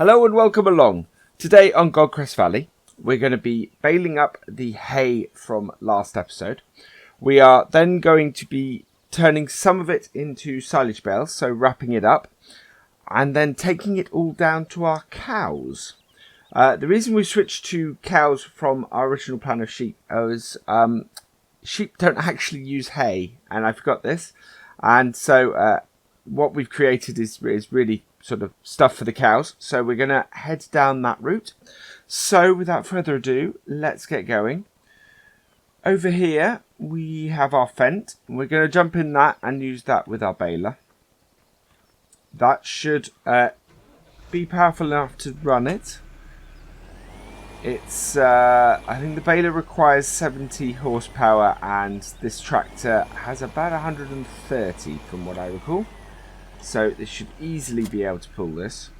Hello and welcome along. Today on Goldcrest Valley, we're going to be baling up the hay from last episode. We are then going to be turning some of it into silage bales, so wrapping it up, and then taking it all down to our cows. The reason we switched to cows from our original plan of sheep was sheep don't actually use hay, and I forgot this. And so what we've created is really sort of stuff for the cows. So we're going to head down that route. So without further ado, let's get going. Over here, we have our fent. We're going to jump in that and use that with our baler. That should be powerful enough to run it. It's, I think the baler requires 70 horsepower and this tractor has about 130 from what I recall. So this should easily be able to pull this.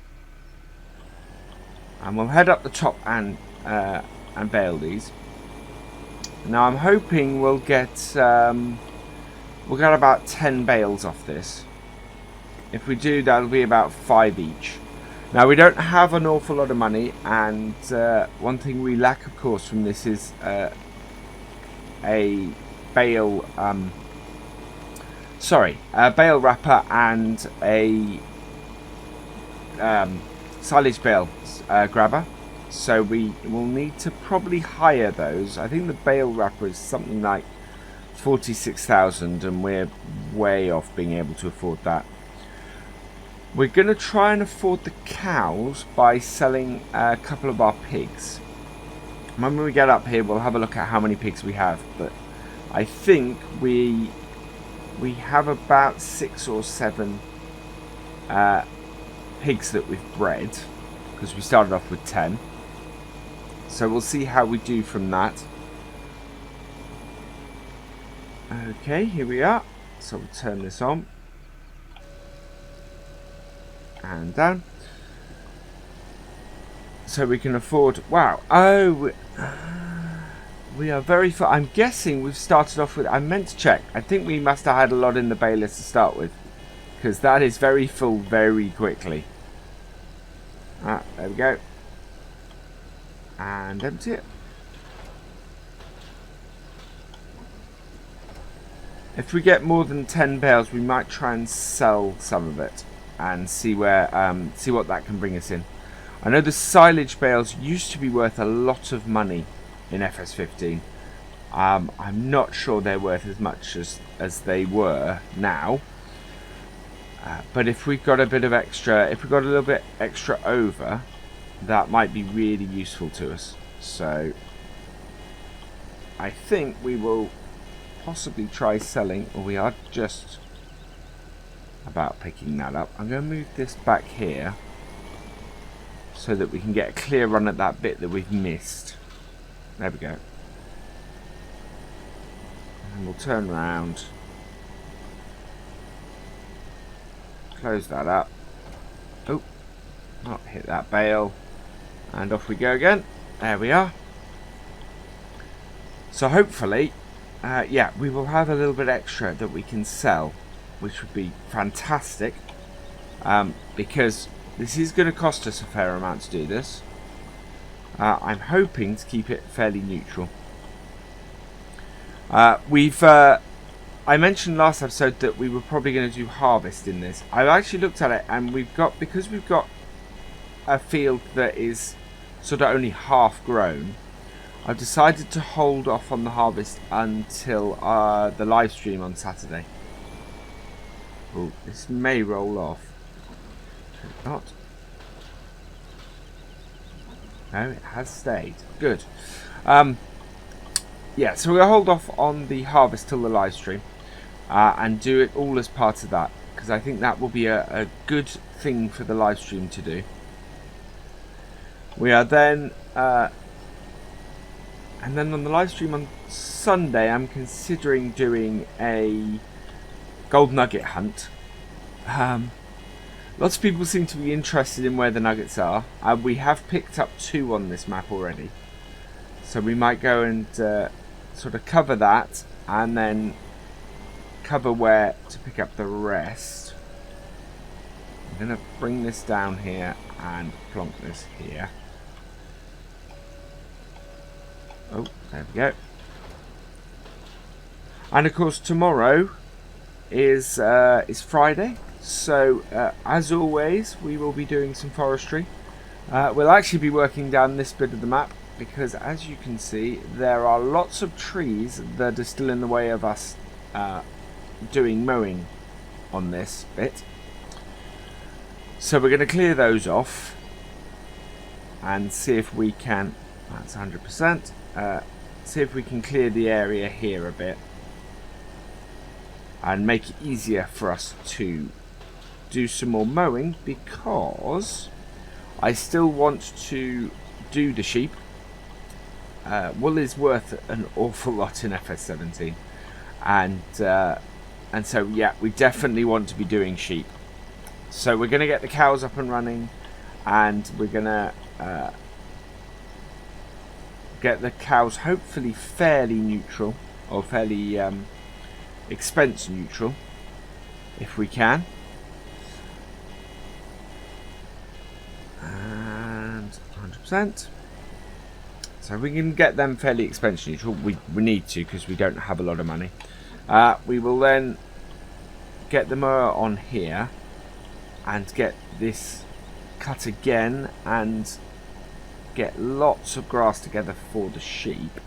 And we'll head up the top and bale these. Now I'm hoping we'll get about 10 bales off this. If we do, that'll be about 5 each. Now we don't have an awful lot of money, and one thing we lack, of course, from this is a bale. A bale wrapper and a silage bale grabber. So we will need to probably hire those. I think the bale wrapper is something like 46,000, and we're way off being able to afford that. We're going to try and afford the cows by selling a couple of our pigs. When we get up here, we'll have a look at how many pigs we have. But I think we have about 6 or 7 pigs that we've bred, because we started off with 10. So we'll see how we do from that. Okay, here we are. So we'll turn this on. And down. So we can afford... Wow. Oh, we are very far. I'm guessing we've started off with... I meant to check. I think we must have had a lot in the baler to start with, because that is very full very quickly. There we go. And empty it. If we get more than 10 bales, we might try and sell some of it and see where see what that can bring us in. I know the silage bales used to be worth a lot of money in FS15. I'm not sure they're worth as much as they were now. But if we've got a bit of extra, if we've got a little bit extra over, that might be really useful to us. So I think we will possibly try selling, or we are just about picking that up. I'm going to move this back here so that we can get a clear run at that bit that we've missed. There we go. And we'll turn around, close that up. Oh, not hit that bale. And off we go again. There we are. So hopefully, yeah, we will have a little bit extra that we can sell, which would be fantastic, because this is going to cost us a fair amount to do this. I'm hoping to keep it fairly neutral. I mentioned last episode that we were probably going to do harvest in this. I've actually looked at it, and because we've got a field that is sort of only half grown, I've decided to hold off on the harvest until the live stream on Saturday. Oh, this may roll off. Could not. No, it has stayed. Good. Yeah, so we'll hold off on the harvest till the live stream and do it all as part of that, because I think that will be a good thing for the live stream to do. We are then... and then on the live stream on Sunday, I'm considering doing a gold nugget hunt. Lots of people seem to be interested in where the nuggets are. We have picked up 2 on this map already. So we might go and sort of cover that, and then cover where to pick up the rest. I'm going to bring this down here and plonk this here. Oh, there we go. And of course tomorrow is Friday, so as always we will be doing some forestry. We'll actually be working down this bit of the map because, as you can see, there are lots of trees that are still in the way of us doing mowing on this bit. So we're going to clear those off and see if we can, that's 100%, see if we can clear the area here a bit and make it easier for us to do some more mowing, because I still want to do the sheep. Wool is worth an awful lot in FS17, and so yeah, we definitely want to be doing sheep. So we're going to get the cows up and running, and we're going to get the cows hopefully fairly neutral, or fairly expense neutral, if we can. And 100%. So we can get them fairly expense neutral. We need to, because we don't have a lot of money. We will then get the mower on here and get this cut again and get lots of grass together for the sheep.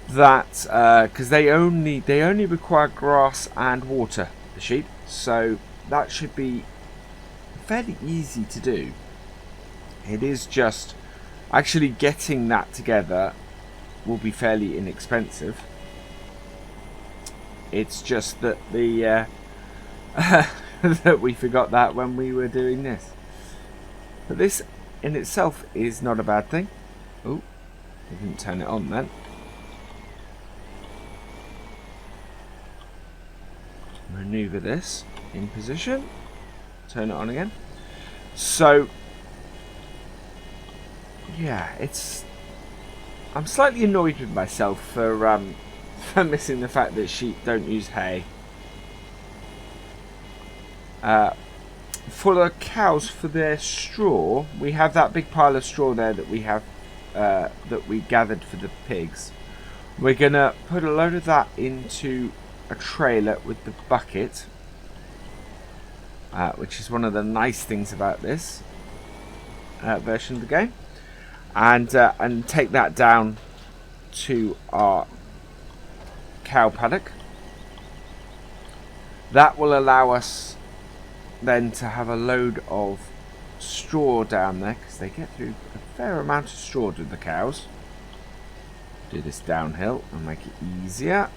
That because they only require grass and water, the sheep, so that should be fairly easy to do. It is just actually getting that together will be fairly inexpensive. It's just that the that we forgot that when we were doing this. But this in itself is not a bad thing. Oh, I didn't turn it on then. Maneuver this in position, turn it on again. So yeah, I'm slightly annoyed with myself for missing the fact that sheep don't use hay. For the cows, for their straw, we have that big pile of straw there that we have that we gathered for the pigs. We're gonna put a load of that into a trailer with the bucket, which is one of the nice things about this version of the game, and take that down to our cow paddock. That will allow us then to have a load of straw down there, because they get through a fair amount of straw to the cows. Do this downhill and make it easier.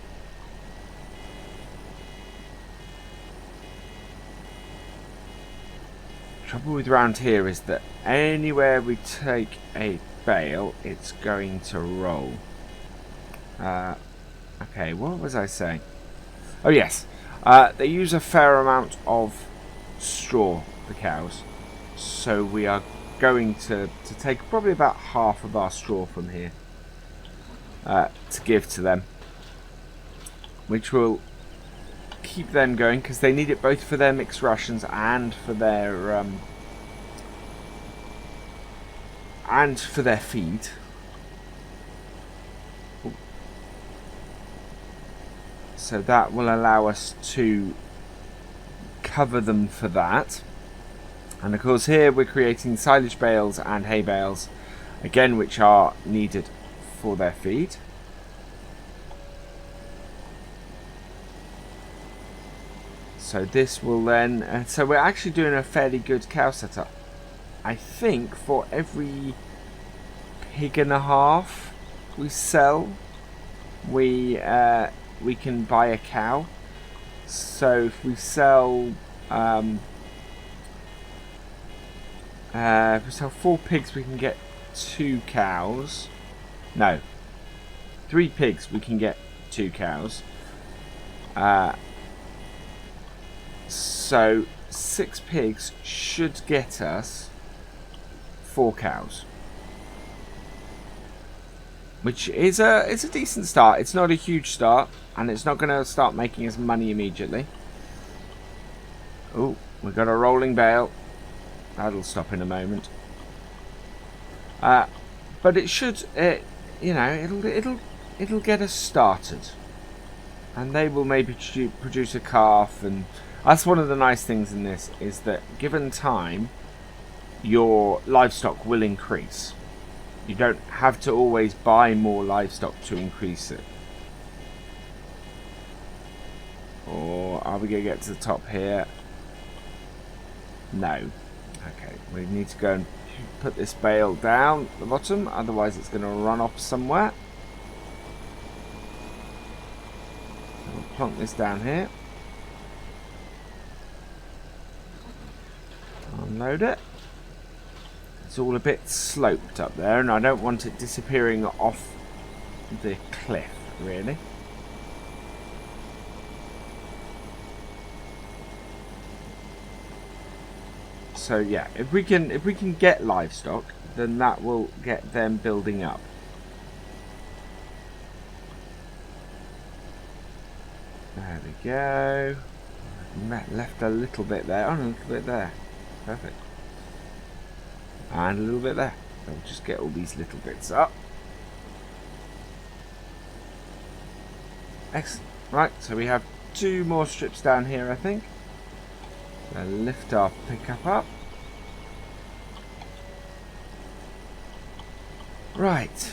Trouble with round here is that anywhere we take a bale, it's going to roll. Okay, what was I saying? Oh yes, they use a fair amount of straw, the cows, so we are going to take probably about half of our straw from here to give to them, which will keep them going, because they need it both for their mixed rations and for their feed. So that will allow us to cover them for that. And of course here we're creating silage bales and hay bales, again, which are needed for their feed. So this will then, so we're actually doing a fairly good cow setup. I think for every pig and a half we sell, we can buy a cow. So if we sell if we sell 4 pigs, we can get 2 cows. No, 3 pigs, we can get 2 cows. So 6 pigs should get us 4 cows, which is a decent start. It's not a huge start, and it's not going to start making us money immediately. Oh, We've got a rolling bale. That'll stop in a moment. But it should, you know, it'll get us started. And they will maybe produce a calf, and that's one of the nice things in this, is that given time, your livestock will increase. You don't have to always buy more livestock to increase it. Or are we going to get to the top here? No. Okay, we need to go and put this bale down at the bottom, otherwise it's going to run off somewhere. So we'll plonk this down here. Unload it. It's all a bit sloped up there, and I don't want it disappearing off the cliff, really. So yeah, if we can get livestock, then that will get them building up. There we go. Left a little bit there. Oh, a little bit there. Perfect. And a little bit there. So we'll just get all these little bits up. Excellent. Right, so we have 2 more strips down here, I think. So lift our pickup up. Right.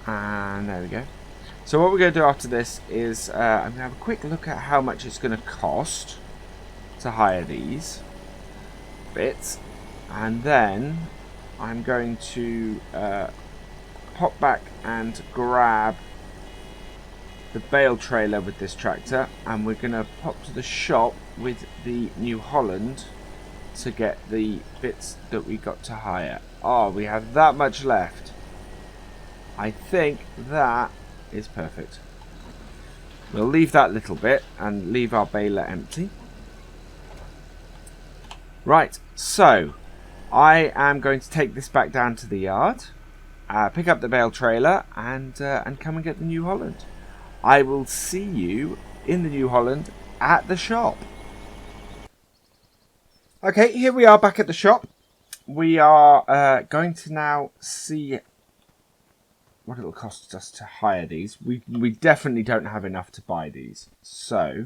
And there we go. So what we're going to do after this is I'm going to have a quick look at how much it's going to cost to hire these bits, and then I'm going to pop back and grab the bale trailer with this tractor, and we're going to pop to the shop with the New Holland to get the bits that we got to hire. Oh, we have that much left. I think that is perfect. We'll leave that little bit and leave our baler empty. Right, so I am going to take this back down to the yard, pick up the bale trailer, and come and get the New Holland. I will see you in the New Holland at the shop. Okay, here we are back at the shop. We are going to now see what it'll cost us to hire these. We definitely don't have enough to buy these. So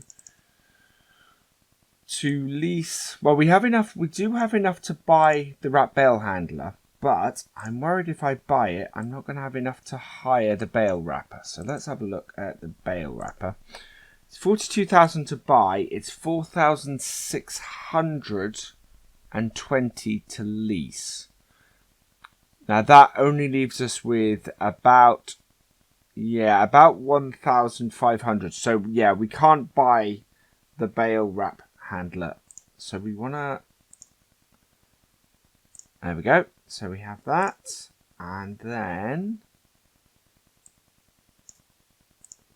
to lease, well, we do have enough to buy the wrap bale handler, but I'm worried if I buy it, I'm not going to have enough to hire the bale wrapper. So let's have a look at the bale wrapper. It's 42,000 to buy. It's 4,620 to lease. Now that only leaves us with about 1,500. So yeah, we can't buy the bale wrap handler. So we want to, there we go. So we have that, and then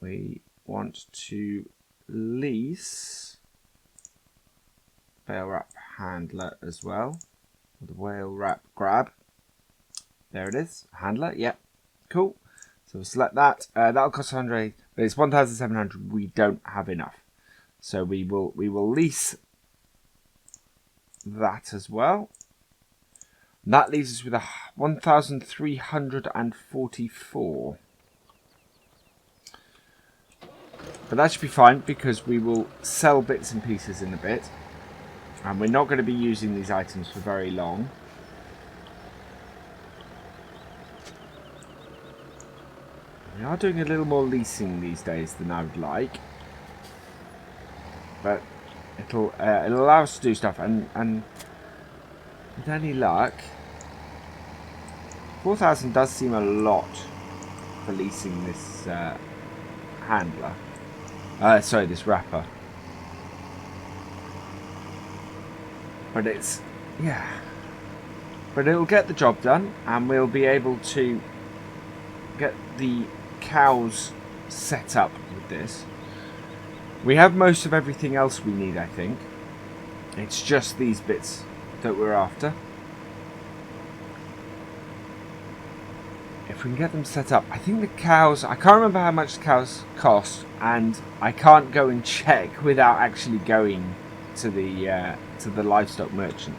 we want to lease bale wrap handler as well. The whale wrap grab. There it is, handler. Yep, cool. So we'll select that. That'll cost 100, but it's 1,700. We don't have enough, so we will lease that as well. And that leaves us with 1,344. But that should be fine, because we will sell bits and pieces in a bit, and we're not going to be using these items for very long. We are doing a little more leasing these days than I would like, but it'll allow us to do stuff, and with any luck, 4,000 does seem a lot for leasing this handler. Sorry, this wrapper. But it's, yeah. But it'll get the job done, and we'll be able to get the cows set up with this. We have most of everything else we need, I think. It's just these bits that we're after. If we can get them set up, I think the cows, I can't remember how much the cows cost, and I can't go and check without actually going to the livestock merchant.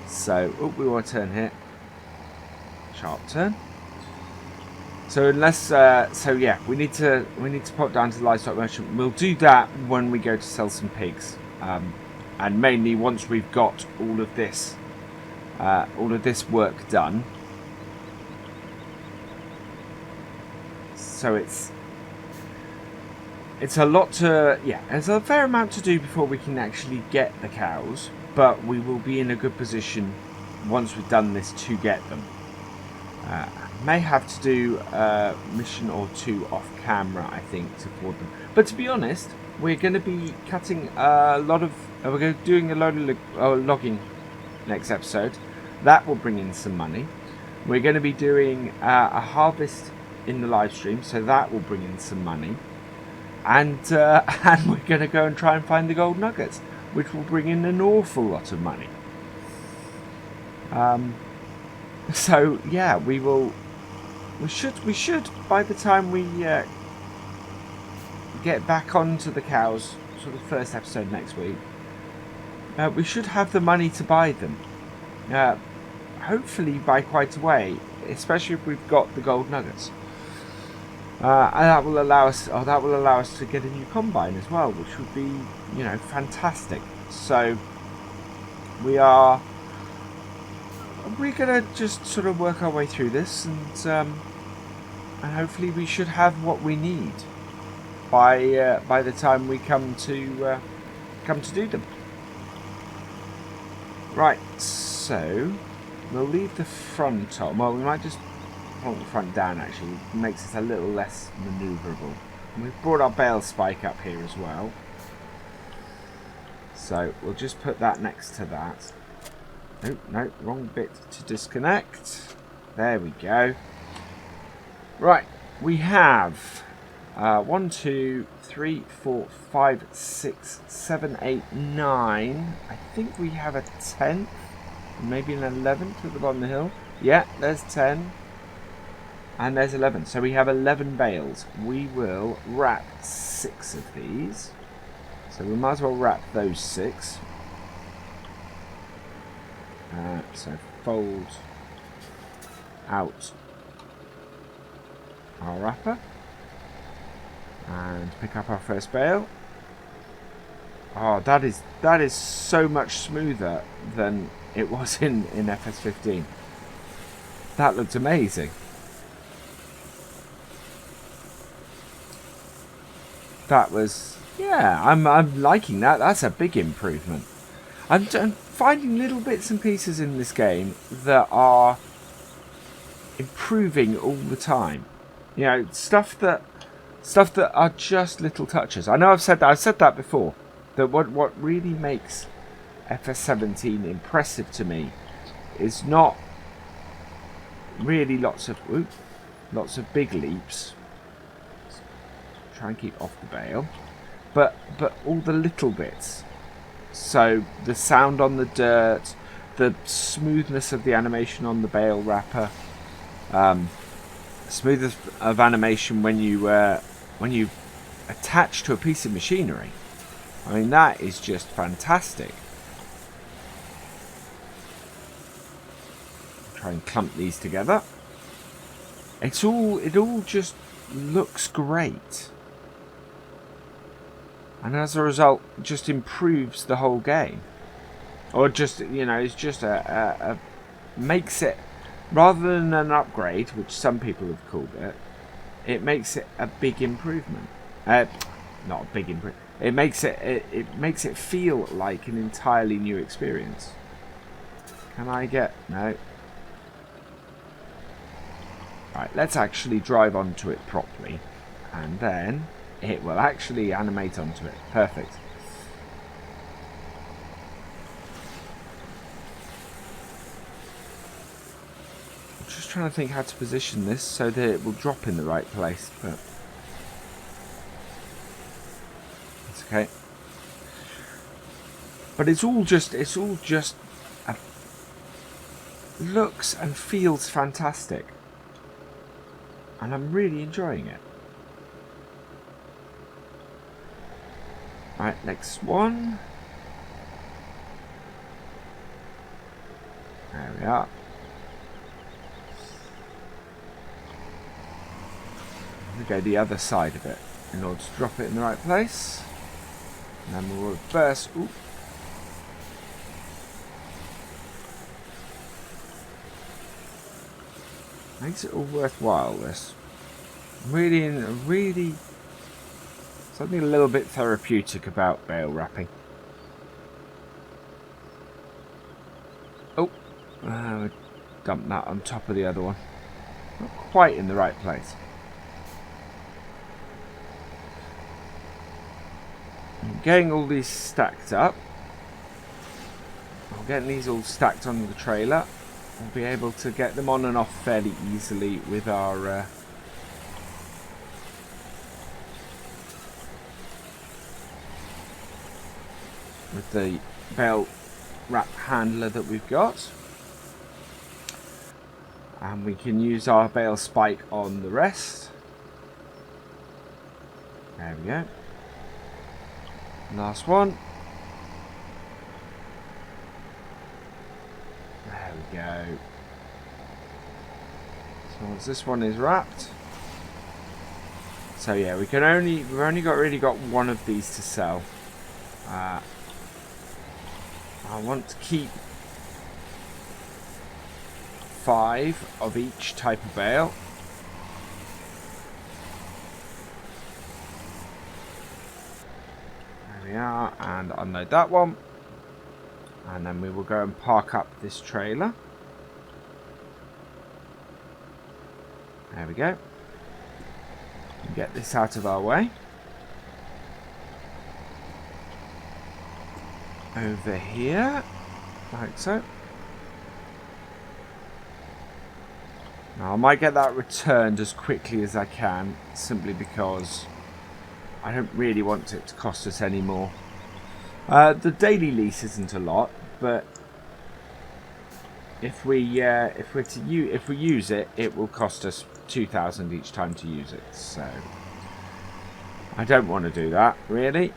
So we want to turn here. Sharp turn. So unless so yeah, we need to pop down to the livestock merchant. We'll do that when we go to sell some pigs, and mainly once we've got all of this work done. So it's a lot to, yeah, there's a fair amount to do before we can actually get the cows, but we will be in a good position once we've done this to get them. May have to do a mission or two off camera, I think, to afford them. But to be honest, we're going to be cutting a lot of, we're doing a load of logging next episode. That will bring in some money. We're going to be doing a harvest in the live stream, so that will bring in some money. And we're going to go and try and find the gold nuggets, which will bring in an awful lot of money. So yeah, we should by the time we get back onto the cows, sort of first episode next week, we should have the money to buy them. Hopefully by quite a way, especially if we've got the gold nuggets. And that will allow us to get a new combine as well, which would be, you know, fantastic. So we're gonna just sort of work our way through this, and hopefully we should have what we need by the time we come to do them. Right, so we'll leave the front on. Well, we might just pull the front down, actually. It makes it a little less manoeuvrable. And we've brought our bale spike up here as well. So we'll just put that next to that. Oh, no, wrong bit to disconnect. There we go. Right, we have 1, 2, 3, 4, 5, 6, 7, 8, 9. I think we have a 10th, maybe an 11th at the bottom of the hill. Yeah, there's 10. And there's 11. So we have 11 bales. We will wrap 6 of these. So we might as well wrap those 6. So fold out our wrapper and pick up our first bale. Oh, that is so much smoother than it was in FS15. That looked amazing. That was, yeah, I'm liking that. That's a big improvement. I'm finding little bits and pieces in this game that are improving all the time. You know, stuff that are just little touches. I know I've said that before. That what really makes FS17 impressive to me is not really lots of big leaps. Try and keep off the bale, but all the little bits. So the sound on the dirt, the smoothness of the animation on the bale wrapper, smoothness of animation when you attach to a piece of machinery. I mean, that is just fantastic. Try and clump these together. It all just looks great. And as a result, just improves the whole game. Or just, you know, it's just makes it, rather than an upgrade, which some people have called it, it makes it a big improvement. Not a big improvement. It makes it feel like an entirely new experience. Can I get, no. Right, let's actually drive onto it properly. And then it will actually animate onto it. Perfect. I'm just trying to think how to position this so that it will drop in the right place, but it's okay. But it's all just looks and feels fantastic. And I'm really enjoying it. Right, next one. There we are. We go the other side of it in order to drop it in the right place. And then we'll reverse. Ooh. Makes it all worthwhile, this. Really something a little bit therapeutic about bale wrapping. Oh, dump that on top of the other one. Not quite in the right place. I'm getting all these stacked up. I'm getting these all stacked on the trailer. We'll be able to get them on and off fairly easily with our with the bale wrap handler that we've got, and we can use our bale spike on the rest. There we go. Last one. There we go. So once this one is wrapped, so yeah, we've only really got one of these to sell. I want to keep 5 of each type of bale. There we are, and unload that one. And then we will go and park up this trailer. There we go. Get this out of our way. Over here, like so. Now I might get that returned as quickly as I can, simply because I don't really want it to cost us any more. The daily lease isn't a lot, but if we use it, it will cost us 2,000 each time to use it. So I don't want to do that, really.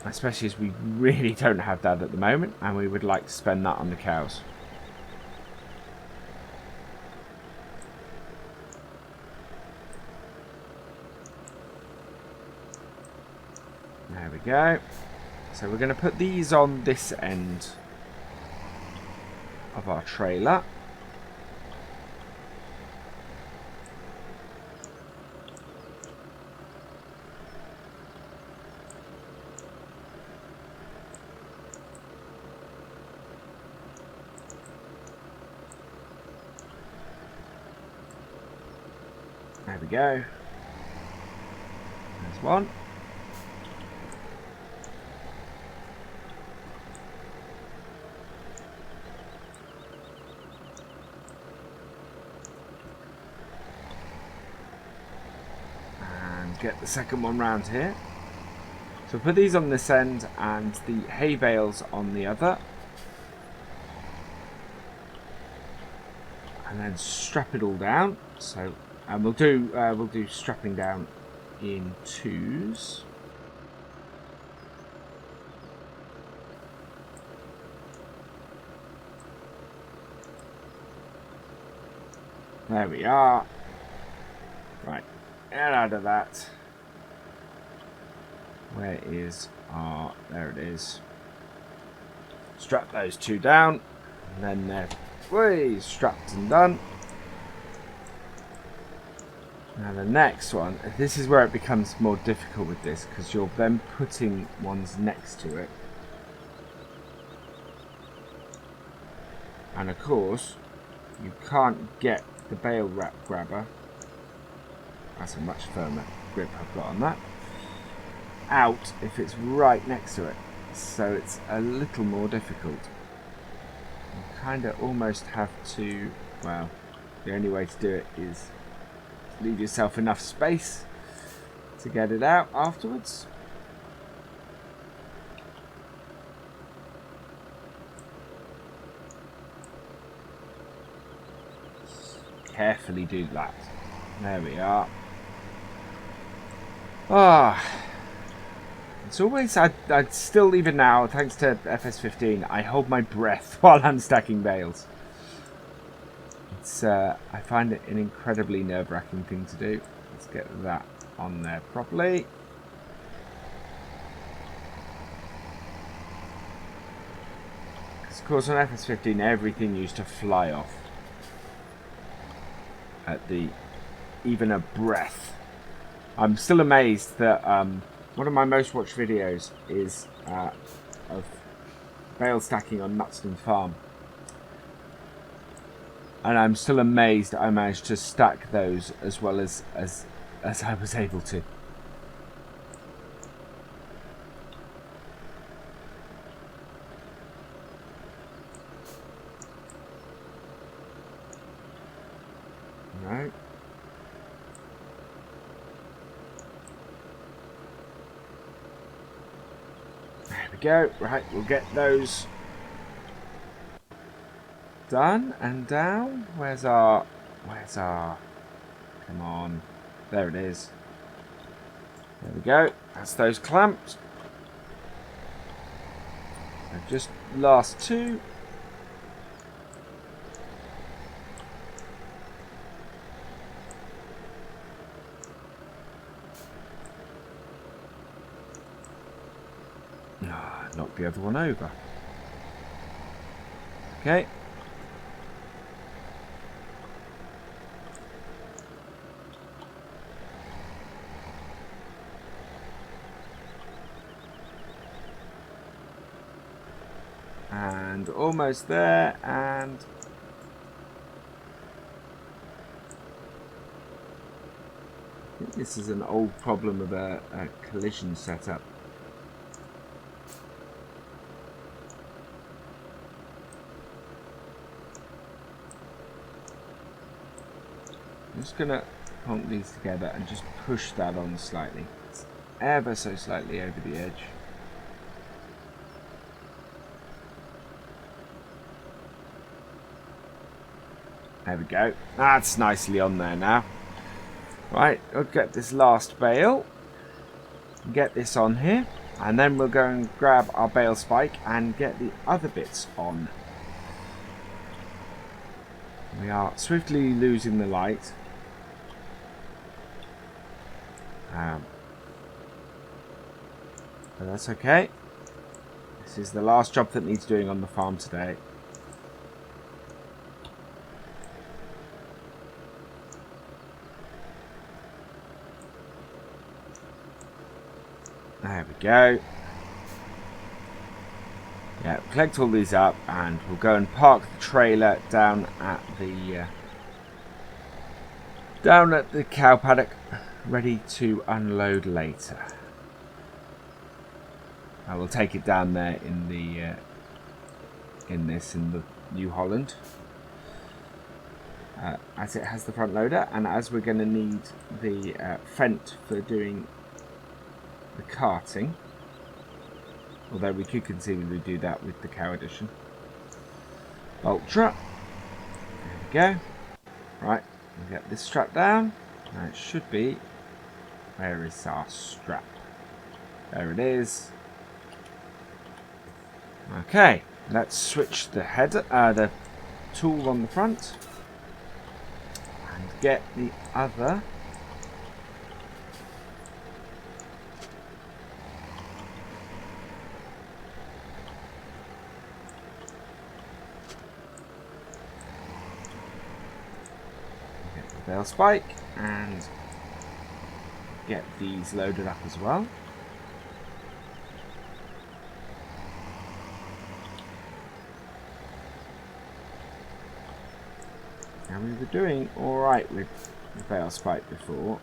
Especially as we really don't have that at the moment, and we would like to spend that on the cows. There we go. So we're going to put these on this end of our trailer. There we go. There's one. And get the second one round here. So put these on this end and the hay bales on the other. And then strap it all down. So and we'll do strapping down in 2s. There we are. Right, get out of that. Where is our... There it is. Strap those 2 down, and then they're strapped and done. Now the next one, this is where it becomes more difficult with this, because you're then putting ones next to it. And of course, you can't get the bale wrap grabber, that's a much firmer grip I've got on that, out if it's right next to it. So it's a little more difficult. You kind of almost have to, well, the only way to do it is leave yourself enough space to get it out afterwards. Carefully do that. There we are. It's always, I'd still, even now, thanks to FS15, I hold my breath while I'm stacking bales. It's, I find it an incredibly nerve-wracking thing to do. Let's get that on there properly. Because, of course, on FS15, everything used to fly off at the, even a breath. I'm still amazed that one of my most watched videos is of bale stacking on Nutston Farm. And I'm still amazed I managed to stack those as well as I was able to. Right. There we go. Right, we'll get those done and down. Where's our, come on, there it is. There we go, that's those clamps. And just last two. Knock the other one over. Okay. And almost there, and I think this is an old problem of a collision setup. I'm just going to plonk these together and just push that on slightly. It's ever so slightly over the edge. There we go. That's nicely on there now. Right, I'll get this last bale. Get this on here. And then we'll go and grab our bale spike and get the other bits on. We are swiftly losing the light. But that's okay. This is the last job that needs doing on the farm today. There we go. Yeah, collect all these up and we'll go and park the trailer down at the cow paddock, ready to unload later. I will take it down there in the New Holland, as it has the front loader, and as we're going to need the Fent for doing the carting, although we could conceivably do that with the cow edition. Ultra. There we go. Right, we'll get this strap down. Now it should be. Where is our strap? There it is. Okay, let's switch the header, the tool on the front, and get the other. Get the bale spike and get these loaded up as well. And we were doing alright with the bale spike before.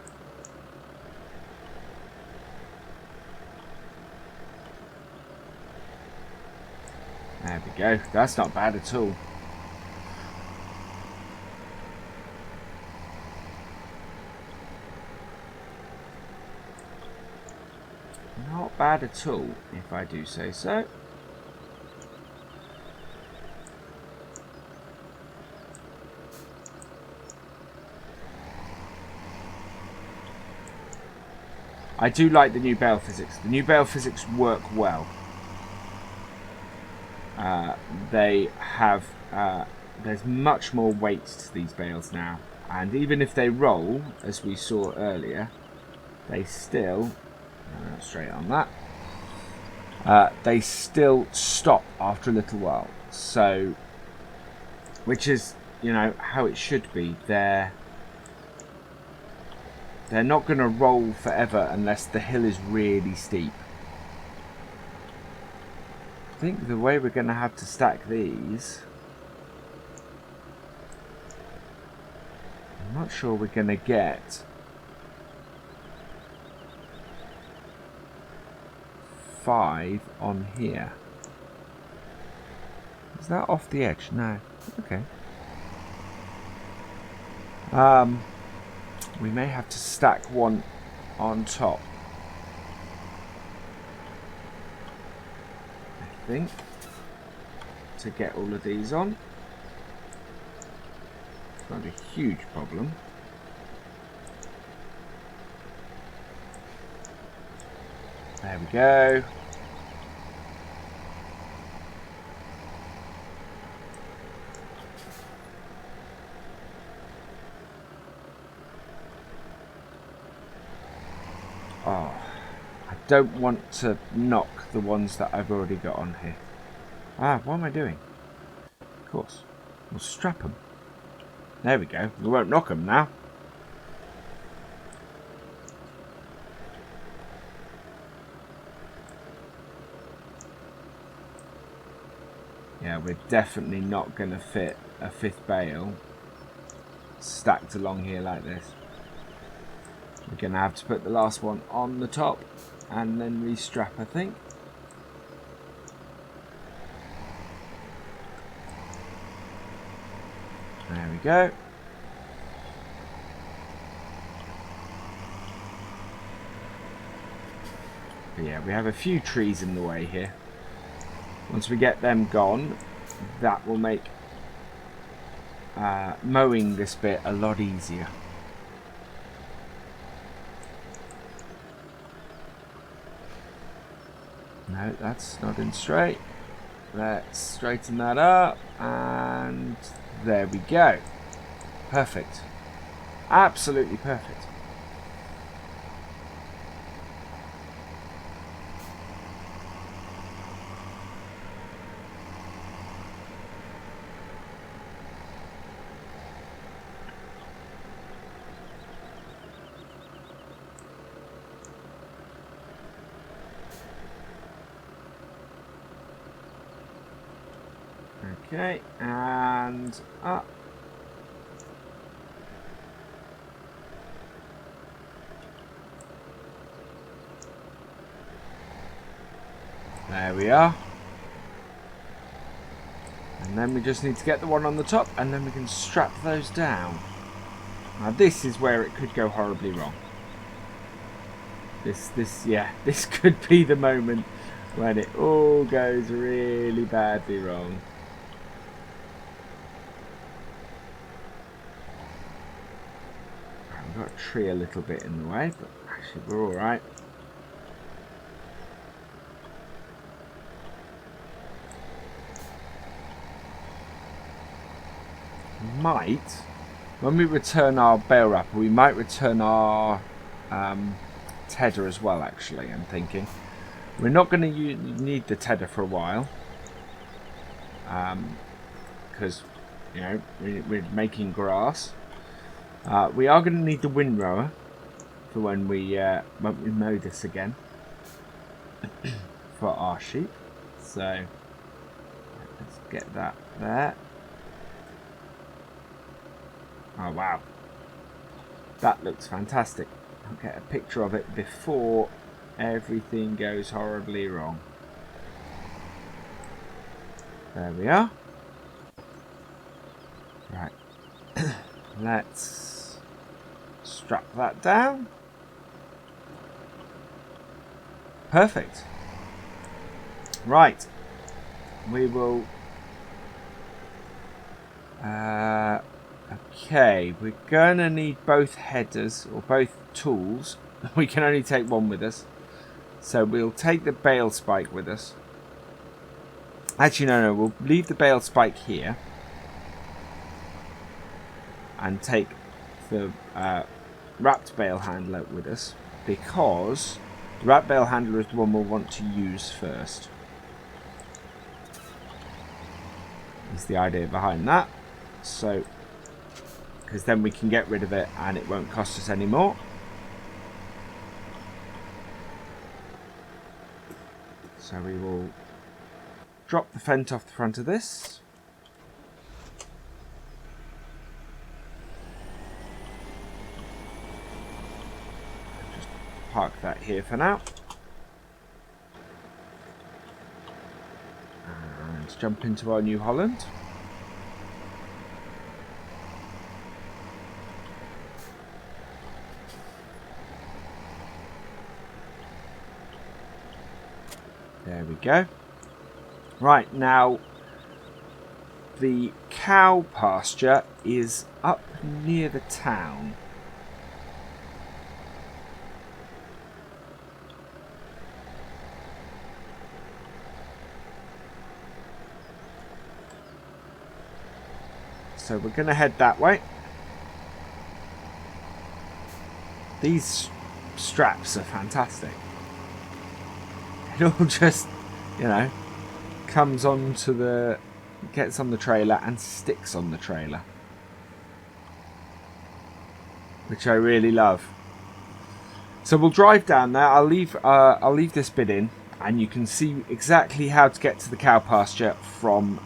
There we go. That's not bad at all. Not bad at all, if I do say so. I do like the new bale physics. The new bale physics work well. They have... there's much more weight to these bales now. And even if they roll, as we saw earlier, they still... straight on that. They still stop after a little while. So... which is, you know, how it should be. They're not going to roll forever unless the hill is really steep. I think the way we're going to have to stack these... I'm not sure we're going to get 5 on here. Is that off the edge? No. Okay. We may have to stack one on top. I think. To get all of these on. It's not a huge problem. There we go. Oh, I don't want to knock the ones that I've already got on here. Ah, what am I doing? Of course, we'll strap them. There we go. We won't knock them now. Yeah, we're definitely not going to fit a 5th bale stacked along here like this. We're going to have to put the last one on the top and then restrap, I think. There we go. But yeah, we have a few trees in the way here. Once we get them gone, that will make mowing this bit a lot easier. No, that's not in straight. Let's straighten that up, and there we go. Perfect. Absolutely perfect. Okay, and up. There we are. And then we just need to get the one on the top, and then we can strap those down. Now this is where it could go horribly wrong. This could be the moment when it all goes really badly wrong. We've got a tree a little bit in the way, but actually we're all right. When we return our bale wrapper, we might return our tedder as well, actually, I'm thinking. We're not going to need the tedder for a while. Because, you know, we're making grass. We are going to need the windrower for when we mow this again. For our sheep. So, let's get that there. Oh wow, that looks fantastic. I'll get a picture of it before everything goes horribly wrong. There we are. Right, let's strap that down. Perfect. Right, we will okay, we're going to need both headers, or both tools, We can only take one with us. So we'll take the bale spike with us. Actually, no, we'll leave the bale spike here. And take the wrapped bale handler with us. Because the wrapped bale handler is the one we'll want to use first. Is the idea behind that. So, because then we can get rid of it and it won't cost us any more. So we will drop the fent off the front of this. Just park that here for now. And jump into our New Holland. There we go. Right, now the cow pasture is up near the town. So we're going to head that way. These straps are fantastic. It all just, you know, comes onto the, gets on the trailer and sticks on the trailer, which I really love. So we'll drive down there. I'll leave this bit in, and you can see exactly how to get to the cow pasture from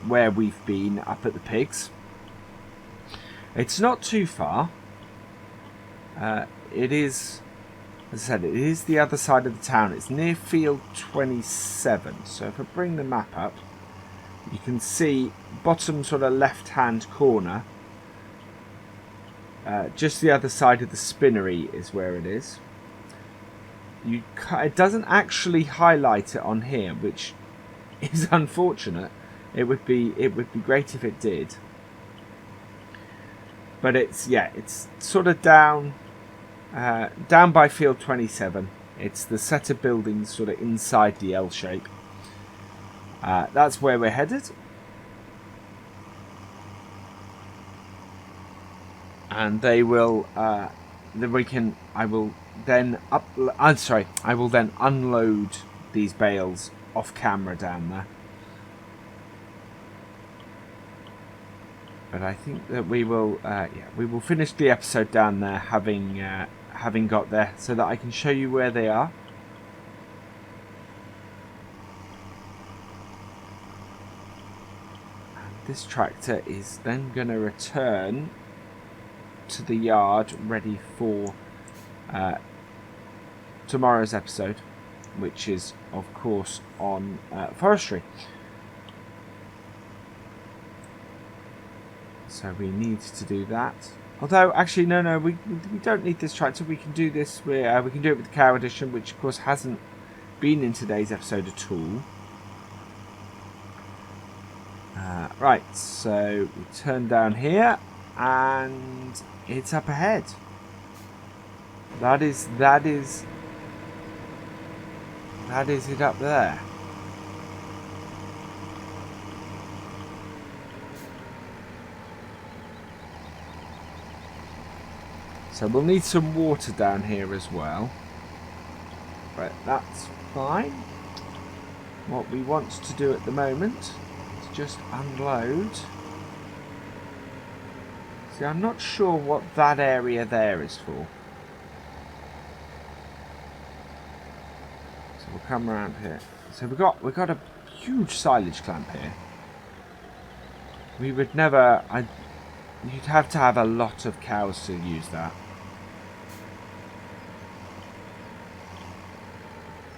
where we've been up at the pigs. It's not too far. It is. As I said, it is the other side of the town. It's near field 27. So if I bring the map up, you can see bottom sort of left-hand corner. Just the other side of the spinnery is where it is. It doesn't actually highlight it on here, which is unfortunate. It would be great if it did. But it's sort of down by field 27. It's the set of buildings sort of inside the L shape. That's where we're headed. And they will I will then unload these bales off camera down there. But I think that we will finish the episode down there, having got there, so that I can show you where they are. And this tractor is then going to return to the yard, ready for tomorrow's episode, which is of course on forestry. So we need to do that. Although, actually, no, we don't need this tractor. We can do this. We can do it with the cow edition, which of course hasn't been in today's episode at all. Right, so we turn down here, and it's up ahead. That is it up there. So we'll need some water down here as well. But that's fine. What we want to do at the moment is just unload. See, I'm not sure what that area there is for. So we'll come around here. So we've got a huge silage clamp here. We would never... you'd have to have a lot of cows to use that.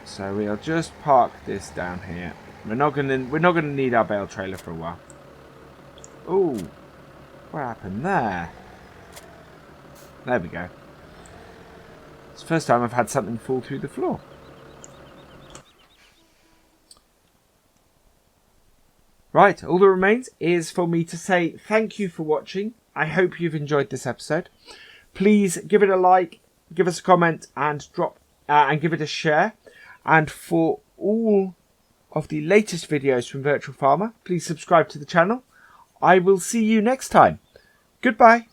So we'll just park this down here. We're not gonna need our bale trailer for a while. Ooh, what happened there? There we go. It's the first time I've had something fall through the floor. Right, all that remains is for me to say thank you for watching. I hope you've enjoyed this episode. Please give it a like, give us a comment and and give it a share. And for all of the latest videos from Virtual Farmer, please subscribe to the channel. I will see you next time. Goodbye.